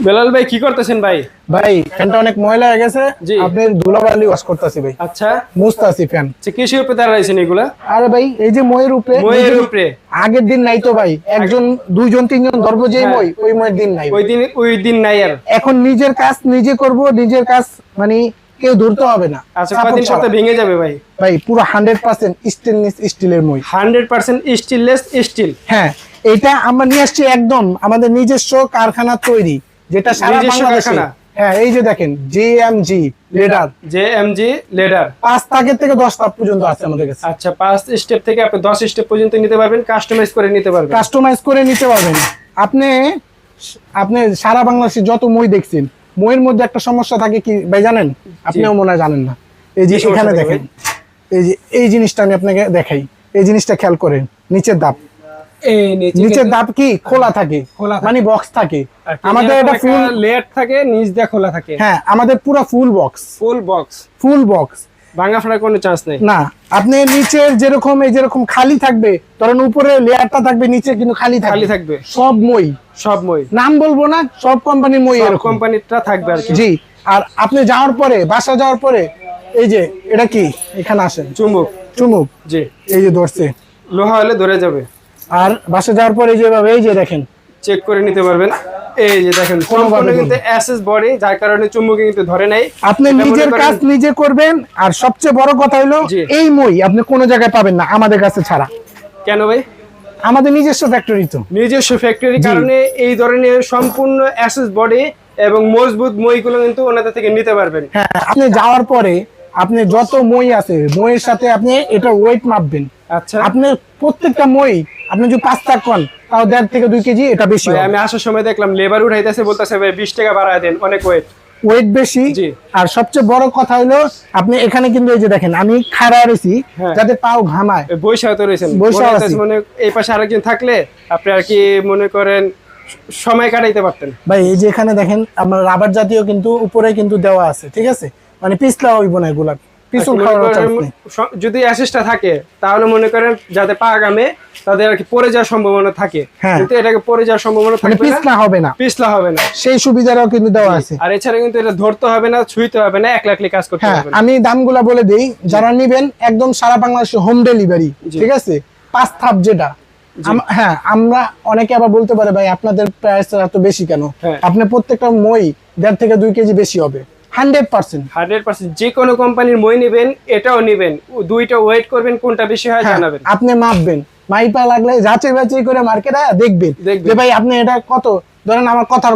বেলাল ভাই কি করতেছেন ভাই? ভাই ফ্যানটা অনেক ময়লা হয়ে গেছে, জি। আপনি ধুলাবালি ওয়াশ করতেছি ভাই। আচ্ছা, মুছতাছি ফ্যান। কিসের উপরে দাঁড়াইছেন এগুলা? আরে ভাই এই যে ময়ের উপরে, ময়ের নিজের উপরে? আগের দিন নাই তো ভাই, একজন দুইজন তিনজন ধরবো যেই হ্যাঁ। মই, ওই ময়ের দিন নাই। ওই দিন নাই আর। এখন নিজের কাজ নিজে করব, নিজের কাজ মানে কেউ ধরতে হবে না। আচ্ছা, Support কদিন ছাড়া। সাথে ভেঙে যাবে ভাই? ভাই পুরো 100% স্টেনলেস স্টিলের মই। 100% স্টেনলেস স্টিল। হ্যাঁ, এটা আমরা নিয়ে আসছি একদম আমাদের নিজস্ব কারখানা তৈরি, যেটা সারা নিজস্ব বাংলাদেশে। কারখানা? হ্যাঁ, এই যে দেখেন জেএমজি লেডার, জেএমজি লেডার। 5 তাকের থেকে 10 তাক পর্যন্ত আছে আমাদের কাছে। আচ্ছা, 5 স্টেপ থেকে আপনি 10 স্টেপ পর্যন্ত নিতে পারবেন, কাস্টমাইজ করে নিতে পারবেন। কাস্টমাইজ করে নিতে পারবেন। আপনি আপনি সারা বাংলাদেশে যত মই দেখছেন, মইয়ের মধ্যে একটা সমস্যা থাকে কি ভাই জানেন? আপনিও মনে হয় জানেন না। এই যে কি সমস্যা এখানে থাকে দেখেন, এই যে এই জিনিসটা আমি আপনাকে দেখাই, এই জিনিসটা খেয়াল করেন, নিচের দাব, এই নিচের দাব কি খোলা থাকে, খোলা থাকে। মানে বক্স থাকে। আমাদের আমাদের এটা এটা ফুল, লেয়ার থাকে, নিচ দিয়ে খোলা থাকে। হ্যাঁ আমাদের পুরো full box, full box, full box. ভাঙা ফাটার কোনো চান্স নেই। না, আপনি নিচের যেরকম এই যেরকম খালি থাকবে, ধরেন উপরে লেয়ারটা থাকবে, নিচে কিন্তু খালি খালি থাকবে। সব মই, সব মই, নাম বলবো না, সব কোম্পানির মই সব এরকম। কোম্পানিটা থাকবে আর কি। জি। আর আপনি যাওয়ার পরে, বাসা যাওয়ার পরে, এই যে এটা কি, এখানে আসেন, চুম্বক। চুমুক, জি, এই যে ধরছে। লোহা হলে ধরে যাবে। আর বাসা যাওয়ার পরে যেভাবে এই যে দেখেন, চেক করে নিতে পারবেন। এই যে দেখেন, সম্পূর্ণ কিন্তু এসএস বডি, যার কারণে চুম্বকে কিন্তু ধরে নাই। আপনি এটা মনে নিজের করেন- কাজ নিজে করবেন। আর সবচেয়ে বড় কথা হলো, জি। এই মই আপনি কোনো জায়গায় পাবেন না আমাদের কাছে ছাড়া। কেন ভাই? আমাদের নিজস্ব ফ্যাক্টরি তো। নিজস্ব ফ্যাক্টরির জি। কারণে এই ধরনের সম্পূর্ণ এসএস বডি এবং মজবুত মইগুলো কিন্তু ওনাদের থেকে নিতে পারবেন। হ্যাঁ, আপনি যাওয়ার পরে আপনি যত মই আছে, মইয়ের সাথে আপনি এটা ওয়েট মাপবেন। আচ্ছা আপনি প্রত্যেকটা মই আপনি যদি 5 টাকা কন, তাও 1.5 থেকে 2 কেজি এটা বেশি ভাই, হবে। আমি আসার সময় দেখলাম লেবার উঠাইতেছে, বলতেছে ভাই 20 টাকা বাড়ায় দেন, অনেক ওয়েট। ওয়েট বেশি। জি। আর সবচেয়ে বড় কথা হলো, আপনি এখানে কিন্তু এই যে দেখেন আমি খাড়া রয়েছি, হ্যাঁ। যাতে পাও ঘামায়। বৈশা হতে রয়েছেন, বইসা মনে হইতেছে আছি। মনে এই পাশে আরেকজন থাকলে আপনি আর কি মনে করেন সময় কাটাইতে পারতেন। ভাই এই যে এখানে দেখেন আপনার রাবার জাতীয় কিন্তু উপরে কিন্তু দেওয়া আছে, ঠিক আছে, মানে পিছলা হইব না এগুলা, পিছল মনে খাওয়ার করেন চান্স নেই। যদি অ্যাসিস্টটা থাকে তাহলে মনে করেন যাতে পা গামে তাদের আর কি পড়ে যাওয়ার সম্ভাবনা থাকে, হ্যাঁ। কিন্তু এটাকে পড়ে যাওয়ার সম্ভাবনা মানে থাকবে না, পিছলা হবে না, পিছলা হবে না। সেই সুবিধাটাও কিন্তু দেওয়া আছে। আর এছাড়া কিন্তু এটা ধরতে হবে না, ছুঁইতে হবে না, একলাকলি কাজ করতে হ্যাঁ, হবে না। আমি দামগুলা বলে দেই, যারা নিবেন একদম সারা বাংলাদেশে হোম ডেলিভারি, জি। ঠিক আছে, 5 ধাপ যেটা। হ্যাঁ, আমরা অনেকে আবার বলতে পারে ভাই আপনাদের প্রাইস এত বেশি কেন? হ্যাঁ। আপনি প্রত্যেকটা মই 1.5 থেকে 2 কেজি বেশি হবে, 100%। 100% যে কোনো কোম্পানির মই নেবেন, এটাও নেবেন, দুইটা ওয়েট করবেন, কোনটা বেশি হয় হ্যাঁ, জানাবেন। আপনি মাপবেন, মাইপা লাগলে যাচাই বাছাই করে মার্কেটে দেখবেন দেখবেন। যে ভাই আপনি এটা কত, ধরেন আমার কথার